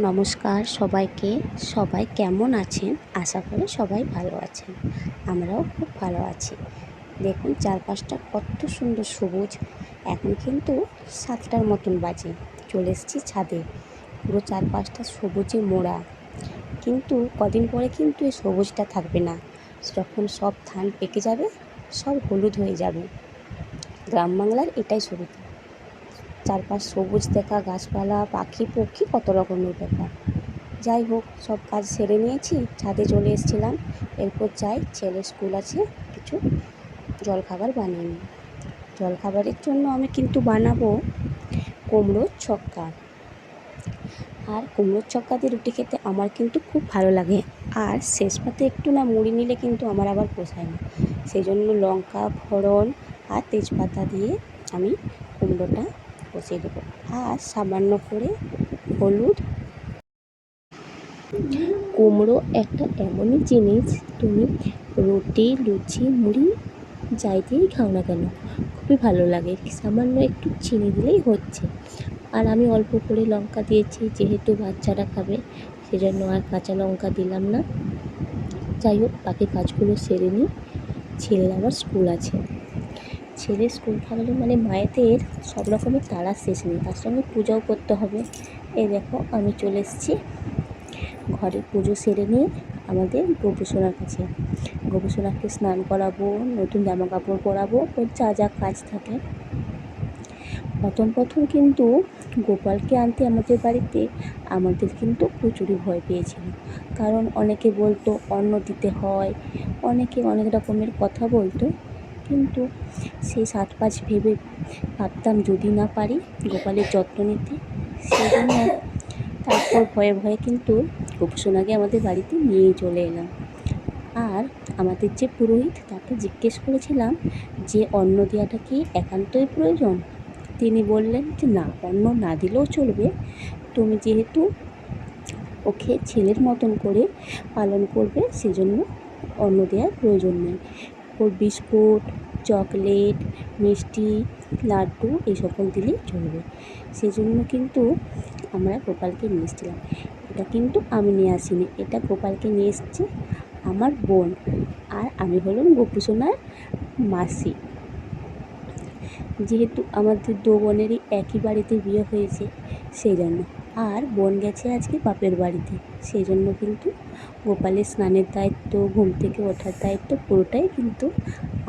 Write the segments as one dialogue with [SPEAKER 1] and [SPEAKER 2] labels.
[SPEAKER 1] নমস্কার সবাইকে। সবাই কেমন আছেন? আশা করি সবাই ভালো আছেন। আমরাও খুব ভালো আছি। দেখুন চারপাশটা কত সুন্দর সবুজ। এখন কিন্তু 7টার মতন বাজে। চলে এসেছি ছাদে। পুরো চারপাশটা সবুজে মোড়া। কিন্তু কদিন পরে কিন্তু এই সবুজটা থাকবে না। যখন সব ধান পেকে যাবে, সব হলুদ হয়ে যাবে। গ্রাম বাংলার এটাই সুবিধা। চারপাশ সবুজ দেখা, গাছপালা, পাখি পক্ষী, কত রকমের ব্যাপার। যাই হোক, সব কাজ সেরে নিয়েছি, ছাদে চলে এসেছিলাম। এরপর যাই, ছেলের স্কুল আছে, কিছু জলখাবার বানিয়ে নিই। জলখাবারের জন্য আমি কিন্তু বানাবো কুমড়োর ছক্কা। আর কুমড়োর ছক্কা দিয়ে রুটি খেতে আমার কিন্তু খুব ভালো লাগে। আর শেষ পাতে একটু না মুড়ি নিলে কিন্তু আমার আবার পোষায় না। সেই জন্য লঙ্কা ফোড়ন আর তেজপাতা দিয়ে আমি কুমড়োটা কষিয়ে দেবো। আর সামান্য করে হলুদ। কুমড়ো একটা এমনই জিনিস, তুমি রুটি লুচি মুড়ি যাই দিয়েই খাও না কেন, খুবই ভালো লাগে। সামান্য একটু চিনি দিলেই হচ্ছে। আর আমি অল্প করে লঙ্কা দিয়েছি, যেহেতু বাচ্চারা খাবে সেজন্য আর কাঁচা লঙ্কা দিলাম না। যাই হোক, বাকি কাজগুলো সেরে নিই। ছেলের আবার স্কুল আছে। ছেলের স্কুল থাকলে মানে মায়েদের সব রকমের তাড়া শেষ নেই, তার সঙ্গে পূজাও করতে হবে। এই দেখো, আমি চলে এসেছি ঘরে। পুজো সেরে নিয়ে আমাদের গোপুসোনার কাছে। গোপুসোনাকে স্নান করাবো, নতুন জামা কাপড় পরাবো, ওর যা যা কাজ থাকে। প্রথম কিন্তু গোপালকে আনতে আমাদের বাড়িতে আমাদের কিন্তু প্রচুরই ভয় পেয়েছিল। কারণ অনেকে বলতো অন্ন দিতে হয়, অনেকে অনেক রকমের কথা বলতো। কিন্তু সেই 7-5 ভেবে ভাবতাম যদি না পারি গোপালের যত্ন নিতে, সেই জন্য তারপর ভয়ে ভয়ে কিন্তু গোপুসোনাকে আমাদের বাড়িতে নিয়ে চলে এলাম। আর আমাদের যে পুরোহিত, তাকে জিজ্ঞেস করেছিলাম যে অন্ন দেওয়াটা কি একান্তই প্রয়োজন। তিনি বললেন যে না, অন্ন না দিলেও চলবে, তুমি যেহেতু ওকে ছেলের মতন করে পালন করবে সেজন্য অন্ন দেওয়ার প্রয়োজন নেই। ওর বিস্কুট, চকলেট, মিষ্টি, লাড্ডু এই সকল দিলেই চলবে। সেজন্য কিন্তু আমরা গোপালকে নিয়ে এসেছিলাম। এটা কিন্তু আমি নিয়ে আসিনি, এটা গোপালকে নিয়ে এসেছে আমার বোন। আর আমি হলাম গোপুসোনার মাসি। যেহেতু আমাদের দু বোনেরই একই বাড়িতে বিয়ে হয়েছে সেই জন্য। আর বোন গেছে আজকে বাপের বাড়িতে, সেই জন্য কিন্তু গোপালের স্নানের দায়িত্ব, ঘুম থেকে ওঠার দায়িত্ব পুরোটাই কিন্তু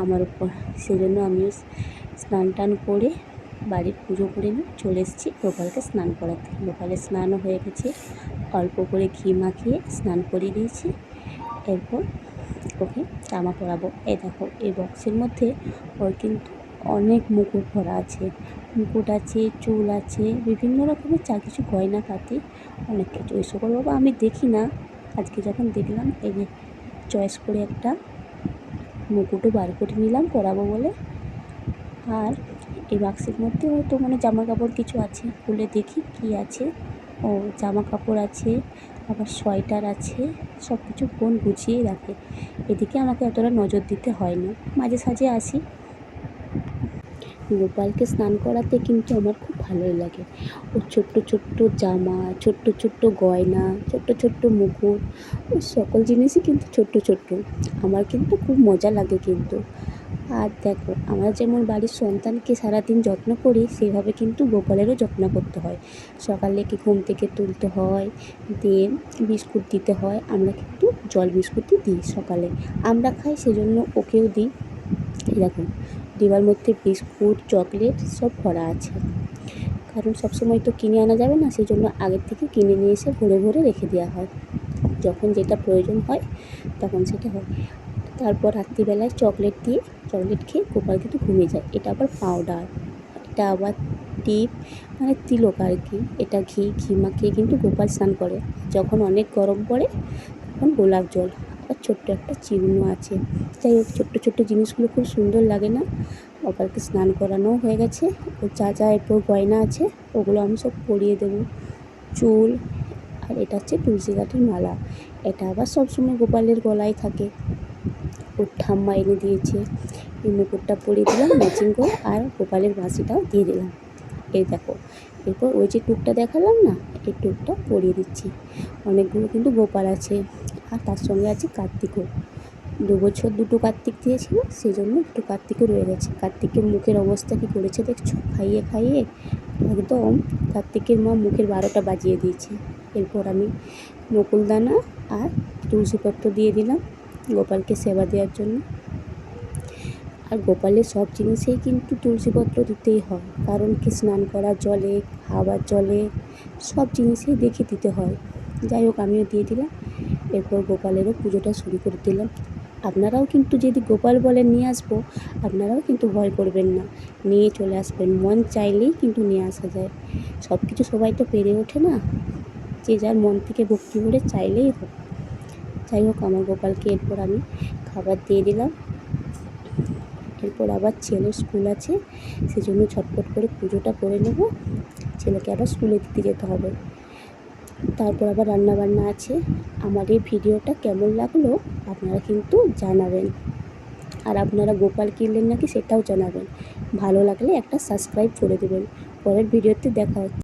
[SPEAKER 1] আমার উপর। সেই জন্য আমিও স্নান টান করে বাড়ির পুজো করে নিয়ে চলে এসেছি গোপালকে স্নান করাতে। গোপালের স্নানও হয়ে গেছে, অল্প করে ঘি মাখিয়ে স্নান করিয়ে দিয়েছি। এরপর ওকে জামা পরাবো। এই দেখো, এই বক্সের মধ্যে ওর কিন্তু অনেক মুকুট ভরা আছে। মুকুট আছে, চুল আছে, বিভিন্ন রকমের যা কিছু গয়না পাতি, অনেক কিছু। ওই সকল বাবা আমি দেখি না, আজকে যখন দেখলাম এই যে চয়েস করে একটা মুকুটও বার করে নিলাম পরাবো বলে। আর এই বাক্সের মধ্যে হয়তো মানে জামা কাপড় কিছু আছে, খুলে দেখি কি আছে। ও জামা কাপড় আছে, আবার সোয়েটার আছে, সব কিছু বোন গুছিয়ে রাখে। এদিকে আমাকে অতটা নজর দিতে হয় না, মাঝে সাঝে আসি। গোপালকে স্নান করাতে কিন্তু আমার খুব ভালোই লাগে। ওর ছোট্ট ছোট্ট জামা, ছোট্ট ছোট্ট গয়না, ছোট্ট ছোট্ট মুকুট, ওই সকল জিনিসই কিন্তু ছোট্ট ছোট্ট। আমার কিন্তু খুব মজা লাগে কিন্তু। আর দেখো, আমরা যেমন বাড়ির সন্তানকে সারাদিন যত্ন করি, সেভাবে কিন্তু গোপালেরও যত্ন করতে হয়। সকালে কি ঘুম থেকে তুলতে হয়, দিয়ে বিস্কুট দিতে হয়। আমরা কিন্তু জল বিস্কুটই দিই সকালে, আমরা খাই সেজন্য ওকেও দিই। এরকম ডিবার মধ্যে বিস্কুট চকলেট সব ভরা আছে। কারণ সবসময় তো কিনে আনা যাবে না, সেই জন্য আগের থেকে কিনে নিয়ে এসে ভরে ভরে রেখে দেওয়া হয়। যখন যেটা প্রয়োজন হয় তখন সেটা হয়। তারপর রাত্রিবেলায় চকলেট দিয়ে, চকলেট খেয়ে গোপাল কিন্তু ঘুমিয়ে যায়। এটা আবার পাউডার, এটা আবার টিপ, মানে তিলক আর কি। এটা ঘি মাখিয়ে কিন্তু গোপাল স্নান করে। যখন অনেক গরম পড়ে তখন গোলাপ জল, আর ছোট্ট একটা চিহ্ন আছে। যাই হোক, ছোট্ট ছোট্ট জিনিসগুলো খুব সুন্দর লাগে না। গোপালকে স্নান করানো হয়ে গেছে। ও যা যা এরপর গয়না আছে ওগুলো আমি সব পরিয়ে দেবো। চুল, আর এটা হচ্ছে তুলসী গাছের মালা। এটা আবার সবসময় গোপালের গলায় থাকে, ওর ঠাম্মা এনে দিয়েছে। এই মুকুটটা পরিয়ে দিলাম ম্যাচিং করে, আর গোপালের বাঁশিটাও দিয়ে দিলাম। এই দেখো, এরপর ওই যে টুকটা দেখালাম না, এই টুকটা পরিয়ে দিচ্ছি। অনেকগুলো কিন্তু গোপাল আছে, আর তার সঙ্গে আছে কার্তিকও। 2 বছর 2টো কার্তিক দিয়েছিল, সেই জন্য একটু কার্তিকও রয়ে গেছে। কার্তিকের মুখের অবস্থা কী করেছে দেখছো, খাইয়ে খাইয়ে একদম কার্তিকের মা মুখের 12টা বাজিয়ে দিয়েছে। এরপর আমি নকুলদানা আর তুলসীপত্র দিয়ে দিলাম গোপালকে সেবা দেওয়ার জন্য। আর গোপালের সব জিনিসেই কিন্তু তুলসীপত্র দিতেই হয়, কারণ কি স্নান করার জলে, খাবার জলে, সব জিনিসেই দেখে দিতে হয়। যাই হোক, আমিও দিয়ে দিলাম। এরপর গোপালেরও পুজোটা শুরু করে দিলাম। আপনারাও কিন্তু যদি গোপাল বলেন নিয়ে আসবো, আপনারাও কিন্তু ভয় করবেন না, নিয়ে চলে আসবেন। মন চাইলেই কিন্তু নিয়ে আসা যায়। সব কিছু সবাই তো পেরে ওঠে না, যে যার মন থেকে ভক্তি করে চাইলেই হোক। যাই হোক, আমার গোপালকে এরপর আমি খাবার দিয়ে দিলাম। এরপর আবার ছেলের স্কুল আছে, সেজন্য ঝটপট করে পুজোটা করে নেব, ছেলেকে আবার স্কুলে দিতে যেতে হবে। তারপর আবার রান্নাবান্না আছে। আমার এই ভিডিওটা কেমন লাগলো আপনারা কিন্তু জানাবেন, আর আপনারা গোপাল কিনলেন নাকি সেটাও জানাবেন। ভালো লাগলে একটা সাবস্ক্রাইব করে দেবেন। পরের ভিডিওতে দেখা হচ্ছে।